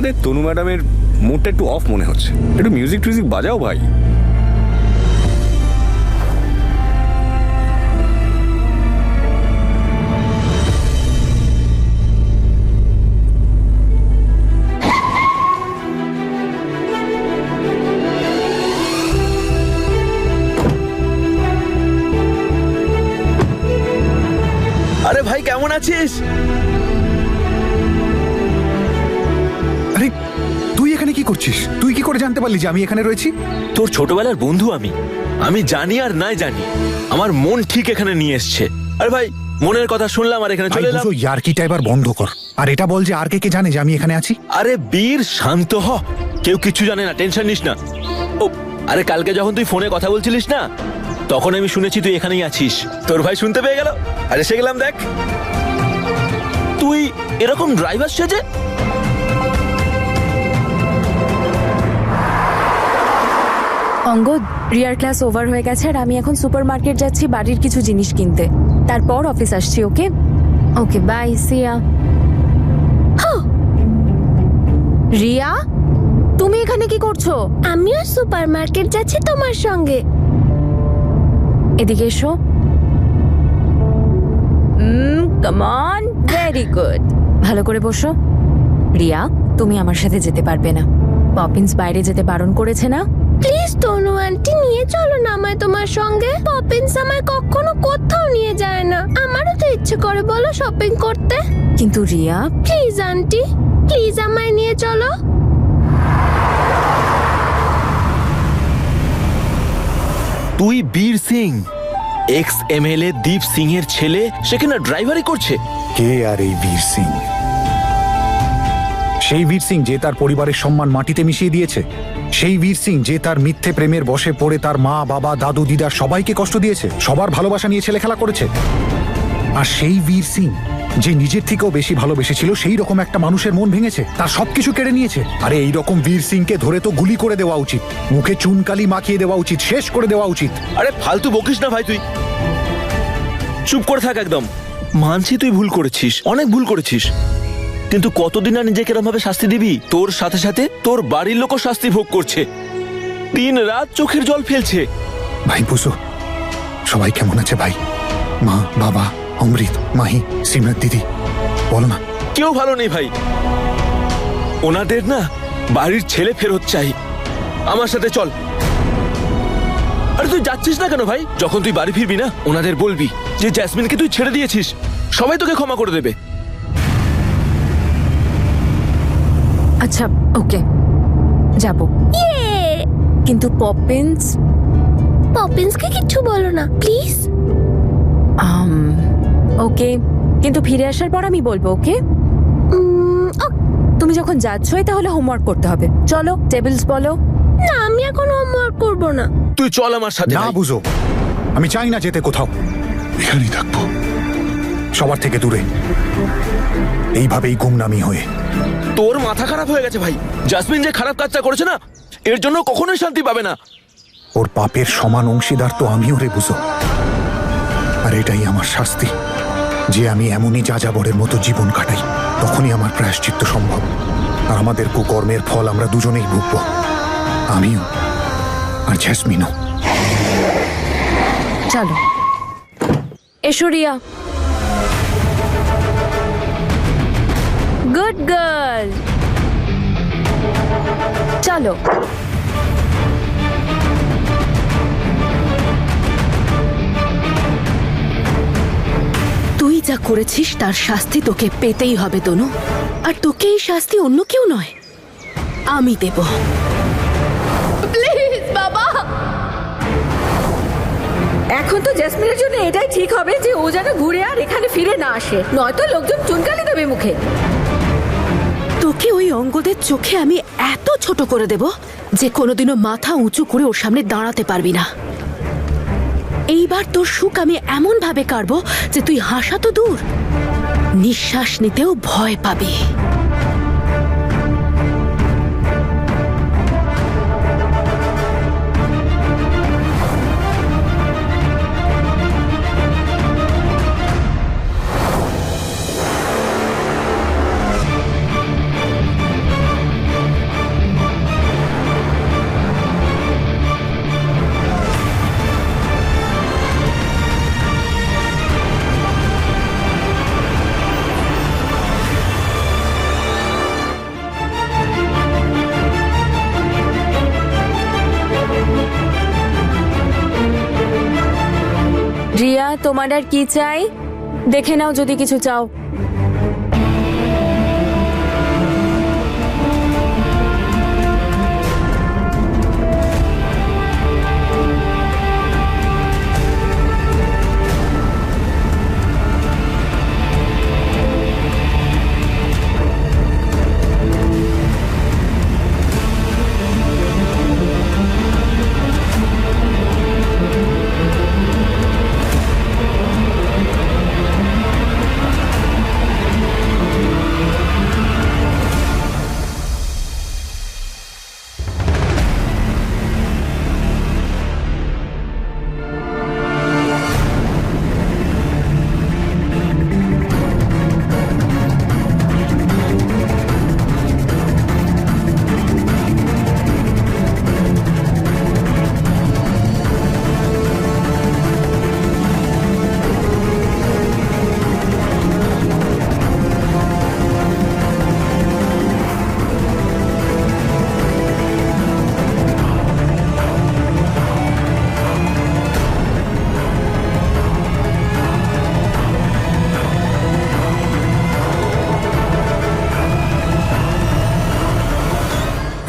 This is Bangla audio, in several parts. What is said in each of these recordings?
আমাদের তনু ম্যাডামের মুডটা একটু অফ মনে হচ্ছে, একটু মিউজিক টিউজিক বাজাও ভাই। আরে ভাই কেমন আছিস? আরে তুই এখানে কি করছিস? তুই কি করে জানতে পারলি যে আমি এখানে রয়েছি? তোর ছোটবেলার বন্ধু আমি জানি আর নাই জানি আমার মন ঠিক এখানে নিয়ে এসছে। আরে ভাই মনের কথা শুনলাম আর এখানে চলে এলাম। ইয়ার্কিটা এবার বন্ধ কর, আর এটা বল যে আর কে জানে যে আমি এখানে আছি? আরে বীর শান্ত হ, কেউ কিছু জানে না, টেনশন নিস না। ও আরে কালকে যখন তুই ফোনে কথা বলছিলিস না, তখন আমি শুনেছি তুই এখানেই আছিস। তোর ভাই শুনতে পেয়ে গেল আর এসে গেলাম। দেখ তুই এরকম ড্রাইভার সেজে। অঙ্গদ, রিয়ার ক্লাস ওভার হয়ে গেছে আর আমি এখন সুপার মার্কেট যাচ্ছি বাড়ির কিছু জিনিস কিনতে, তারপর অফিস আসছি। ওকে ওকে, বাই, সিয়া। রিয়া, তুমি এখানে কি করছো? আমিও সুপার মার্কেট যাচ্ছি তোমার সঙ্গে। এদিকে এসো। Come on, very good. ভালো করে বসো। রিয়া, তুমি আমার সাথে যেতে পারবে না। পপিন্স বাইরে যেতে বারণ করেছে না? প্লিজ তনু আন্টি, নিয়ে চলো না আমায় তোমার সঙ্গে। পপিন্স আমায় কখনো কোথাও নিয়ে যায় না। আমারও তো ইচ্ছে করে বলো শপিং করতে। কিন্তু রিয়া, প্লিজ আন্টি, প্লিজ আমায় নিয়ে চলো। তুই বীর সিং, এক্স এমএলএ দীপ সিং এর ছেলে, সেখানে ড্রাইভারি করছে। কে আর এই বীর সিং? সেই বীর সিং যে তার পরিবারের সম্মান মাটিতে মিশিয়ে দিয়েছে, সেই বীর সিং যে তার মিথ্যে প্রেমের বশে পড়ে তার মা, বাবা, দাদু, দিদার সবাইকে কষ্ট দিয়েছে, সবার ভালোবাসা নিয়ে ছেলে খেলা করেছে। আর সেই বীর সিং যে নিজের থেকেও বেশি ভালোবেসেছিল সেই রকম একটা মানুষের মন ভেঙেছে, তার সবকিছু কেড়ে নিয়েছে। আরে এই রকম বীর সিংকে ধরে তো গুলি করে দেওয়া উচিত, মুখে চুনকালি মাখিয়ে দেওয়া উচিত, শেষ করে দেওয়া উচিত। আরে ফালতু বকিস না ভাই, তুই চুপ করে থাক একদম। মানছি তুই ভুল করেছিস, অনেক ভুল করেছিস, কিন্তু কতদিন আর নিজেকে এরকম ভাবে শাস্তি দিবি? তোর সাথে সাথে তোর বাড়ির লোকও শাস্তি ভোগ করছে, দিন রাত চোখের জল ফেলছে। ভাই বুঝো, সবাই কেমন আছে ভাই? মা, বাবা, অমৃত, মাহি, শ্রীনাথ দিদি, বলো না। কেউ ভালো নেই ভাই, ওনাদের না বাড়ির ছেলে ফেরত চাই। আমার সাথে চল। আরে তুই যাচ্ছিস না কেন ভাই? যখন তুই বাড়ি ফিরবি না, ওনাদের বলবি যে জ্যাসমিনকে তুই ছেড়ে দিয়েছিস, সবাই তোকে ক্ষমা করে দেবে। আচ্ছা ওকে, যাব। কিন্তু পপিন্স, পপিন্সকে কিচ্ছু বলো না প্লিজ। ওকে, কিন্তু ফিরে আসার পর আমি বলবো। ওকে, তুমি যখন যাচ্ছই তাহলে হোমওয়ার্ক করতে হবে। চলো, টেবিলস বলো। না, আমি এখন হোমওয়ার্ক করবো না। তুই চল আমার সাথে। না বুঝো, আমি চাই না যেতে কোথাও, এখানেই থাকবো, সবার থেকে দূরে, এইভাবেই গুমনামি হয়ে। তোর মাথা খারাপ হয়ে গেছে ভাই। জাসমিন যে খারাপ কাজটা করেছে না, এর জন্য কখনোই শান্তি পাবে না। ওর পাপের সমান অংশীদার তো আমিও রে বুঝো। আর এটাই আমার শাস্তি, যে আমি এমনই যাযাবরের মতো জীবন কাটাই, তখনই আমার প্রায়শ্চিত্ত সম্ভব। আর আমাদের কুকর্মের ফল আমরা দুজনেই ভুগব, আমিও আর জ্যাসমিনও। চলো, এসো রিয়া। গুড গার্ল, চলো। তুই যা করেছিস তার শাস্তি তোকে পেতেই হবে তনু, আর তোকে এই শাস্তি অন্য কেউ নয়, আমি দেব। প্লিজ বাবা। এখন তো জ্যাসমিনের জন্য এটাই ঠিক হবে যে ও যেন ঘুরে আর এখানে ফিরে না আসে, নয়তো লোকজন চুনকালি দেবে মুখে। তোকে ওই অঙ্গদের চোখে আমি এত ছোট করে দেব যে কোনোদিনও মাথা উঁচু করে ওর সামনে দাঁড়াতে পারবি না। এইবার তোর সুখ আমি এমন ভাবে কাটবো যে তুই হাসা তো দূর, নিঃশ্বাস নিতেও ভয় পাবি। রিয়া, তোমার আর কি চাই? দেখে নাও যদি কিছু চাও।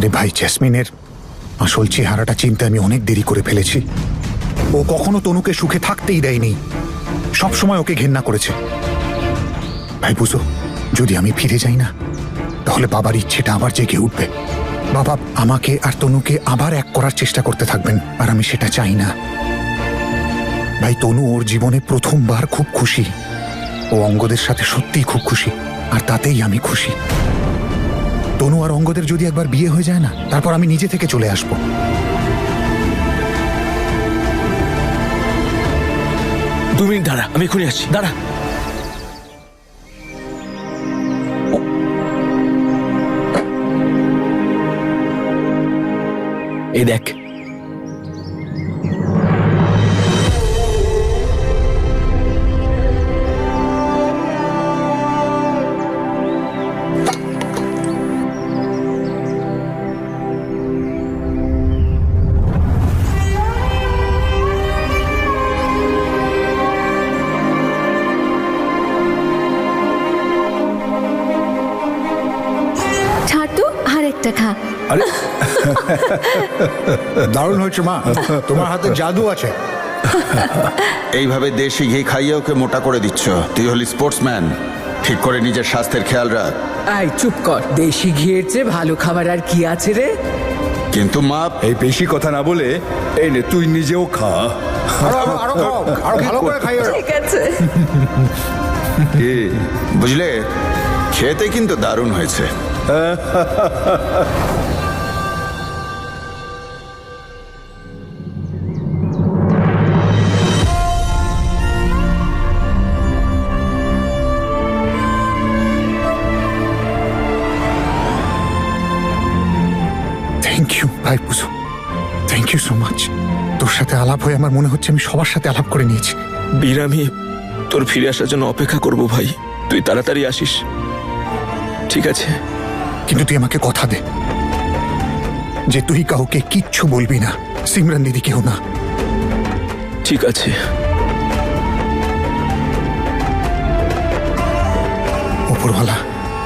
রে ভাই, জেসমিনের আসল চেহারাটা চিনতে আমি অনেক দেরি করে ফেলেছি। ও কখনো তনুকে সুখে থাকতেই দেয়নি, সবসময় ওকে ঘেন্না করেছে। ভাই বুঝো, যদি আমি ফিরে যাই না, তাহলে বাবার ইচ্ছেটা আবার জেগে উঠবে। বাবা আমাকে আর তনুকে আবার এক করার চেষ্টা করতে থাকবেন, আর আমি সেটা চাই না। ভাই, তনু ওর জীবনে প্রথমবার খুব খুশি। ও অঙ্গদের সাথে সত্যিই খুব খুশি, আর তাতেই আমি খুশি। তনু আর অঙ্গদের যদি একবার বিয়ে হয়ে যায় না, তারপর আমি নিজে থেকে চলে আসব। দু মিনিট দাঁড়া, আমি এখনই আসছি, দাঁড়া। এই দেখ, ছাড়তো আর একটা খা। আরে দারুণ হয়েছে মা, তোমার হাতে জাদু আছে। এইভাবে দেশি ঘি খাইয়ে ওকে মোটা করে দিচ্ছ। তুই হলি স্পোর্টসম্যান, ঠিক করে নিজের স্বাস্থ্যের খেয়াল রাখ। আই চুপ কর, দেশি ঘিয়ের চেয়ে ভালো খাবার আর কি আছে রে? কিন্তু মা, এই বেশি কথা না বলে এই নে তুই নিজেও খা। আরো ভালো করে খাইয়ে। ঠিক আছে। কি বুঝলে, খেতে কিন্তু দারুণ হয়েছে। থ্যাংক ইউ ভাই বুঝো, থ্যাংক ইউ সো মাচ। তোর সাথে আলাপ হয়ে আমার মনে হচ্ছে আমি সবার সাথে আলাপ করে নিয়েছি। বীর, আমি তোর ফিরে আসার জন্য অপেক্ষা করব ভাই। তুই তাড়াতাড়ি আসিস, ঠিক আছে? কিন্তু তুই আমাকে কথা দে যে তুই কাউকে কিচ্ছু বলবি না, সিমরান দিদিকেও না। ঠিক আছে। ওপরওয়ালা,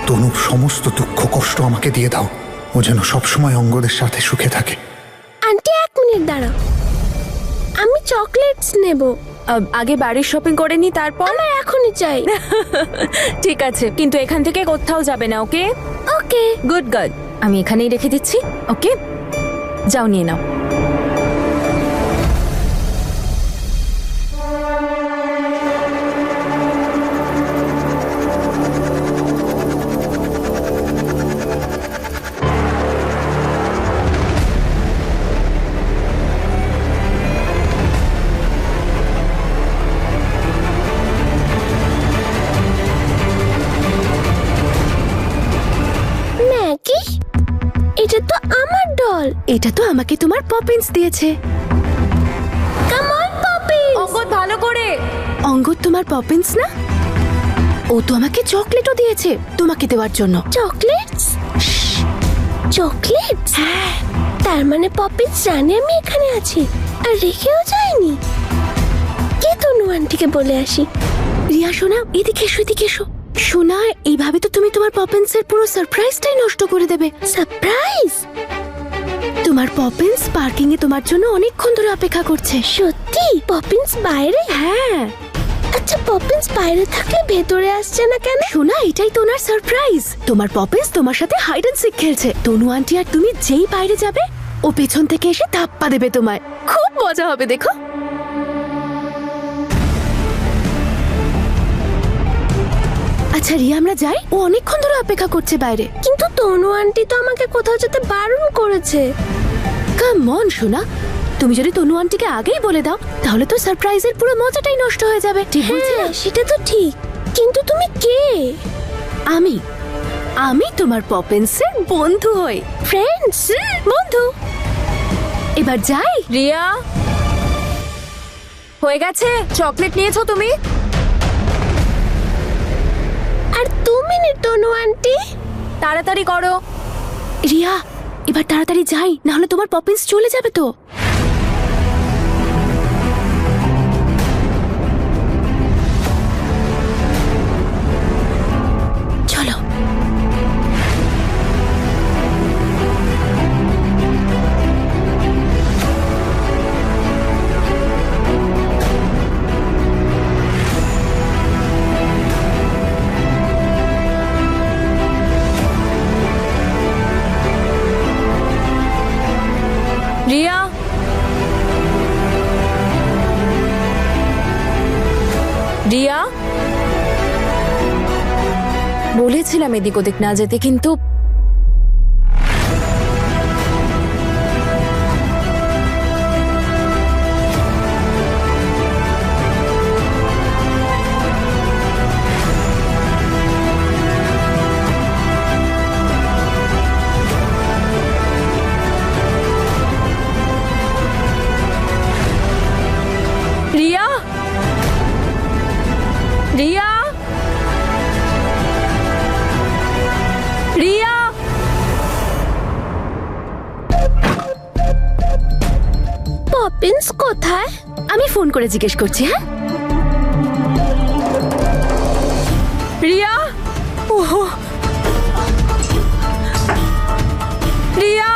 তনুর সমস্ত দুঃখ কষ্ট আমাকে দিয়ে দাও। ও যেন সবসময় অঙ্গদের সাথে সুখে থাকে। আন্টি 1 মিনিট দাঁড়াও, আমি চকলেটস নেব। আগে বাড়ির শপিং করে নি, তারপর। আমার এখনই চাই। ঠিক আছে, কিন্তু এখান থেকে কোথাও যাবে না, ওকে? ওকে। গুড গার্ল, আমি এখানেই রেখে দিচ্ছি। ওকে, যাও নিয়ে নাও। ম্যাগি, এটা তো আমার ডল। এটা তো আমাকে তোমার পপিন্স দিয়েছে। Come on Poppins. অঙ্গদ, ভালো করে। অঙ্গদ তোমার পপিন্স না? ও তো আমাকে চকলেটও দিয়েছে তোমাকে দেওয়ার জন্য। চকলেটস? চকলেটস? তার মানে পপিন্স জানে আমি এখানে আছি আর রেখেও যায়নি। কে তনু? আন্টিকে বলে আসি। রিয়া সোনা, এদিকে এসো, এদিকে এসো। সোনা, এইভাবে তো তুমি তোমার পপিন্সের পুরো সারপ্রাইজটাই নষ্ট করে দেবে। সারপ্রাইজ? তোমার পপিন্স পার্কিং এ তোমার জন্য অনেকক্ষণ ধরে অপেক্ষা করছে। সত্যি? পপিন্স বাইরে? হ্যাঁ। আচ্ছা, পপিন্স বাইরে থাকলে ভেতরে আসছে না কেন? সোনা, এটাই তো ওনার সারপ্রাইজ। তোমার পপিন্স তোমার সাথে হাইড অ্যান্ড সিক খেলছে। তনু আন্টি আর তুমি যেই বাইরে যাবে, ও পেছন থেকে এসে ধাপ্পা দেবে তোমায়। খুব মজা হবে, দেখো। আচ্ছা রিয়া, আমরা যাই, ও অনেকক্ষণ ধরে অপেক্ষা করছে বাইরে। কিন্তু তনু আন্টি তো আমাকে কোথাও যেতে বারণ করেছে। কাম অন সোনা, তুমি যদি তনু আন্টিকে আগেই বলে দাও, তাহলে তো সারপ্রাইজের পুরো মজাটাই নষ্ট হয়ে যাবে। ঠিক বলছি না? হ্যাঁ, সেটা তো ঠিক, কিন্তু তুমি কে? আমি তোমার পপিন্সের বন্ধু হই। ফ্রেন্ডস? বন্ধু। এবার যাই। রিয়া, হয়ে গেছে? চকলেট নিয়েছো তুমি? আর 2 মিনিট তনু আন্টি। তাড়াতাড়ি করো। রিয়া, এবার তাড়াতাড়ি যাই, না হলে তোমার পপিন্স চলে যাবে তো। চলো। রিয়া, রিয়া, বলেছিলাম এদিক ওদিক না যেতে, কিন্তু রিয়া, রিয়া, রিয়া, পপিন্স কোথায়? আমি ফোন করে জিজ্ঞেস করছি। হ্যাঁ রিয়া, ওহো, Riya.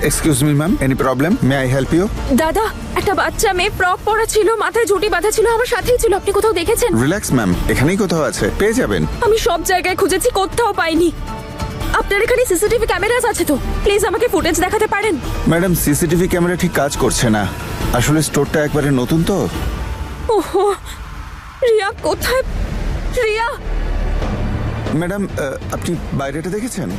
Excuse me ma'am, any problem? May I help you? দাদা, একটা বাচ্চা মেয়ে ফ্রক পরা ছিল, মাথায় ঝুঁটি বাঁধা ছিল, আমার সাথেই ছিল। আপনি কোথাও দেখেছেন? রিল্যাক্স ম্যাম, এখানেই কোথাও আছে, পেয়ে যাবেন। আমি সব জায়গায় খুঁজেছি, কোথাও পাইনি। আপনার এখানে সিসিটিভি ক্যামেরাস আছে তো? প্লিজ আমাকে ফুটেজ দেখাতে পারেন? ম্যাডাম, সিসিটিভি ক্যামেরা ঠিক কাজ করছে না, আসলে স্টোরটা একবারে নতুন তো। ওহো, রিয়া কোথায়? রিয়া, ম্যাডাম, আপনি বাইরেটা দেখেছেন?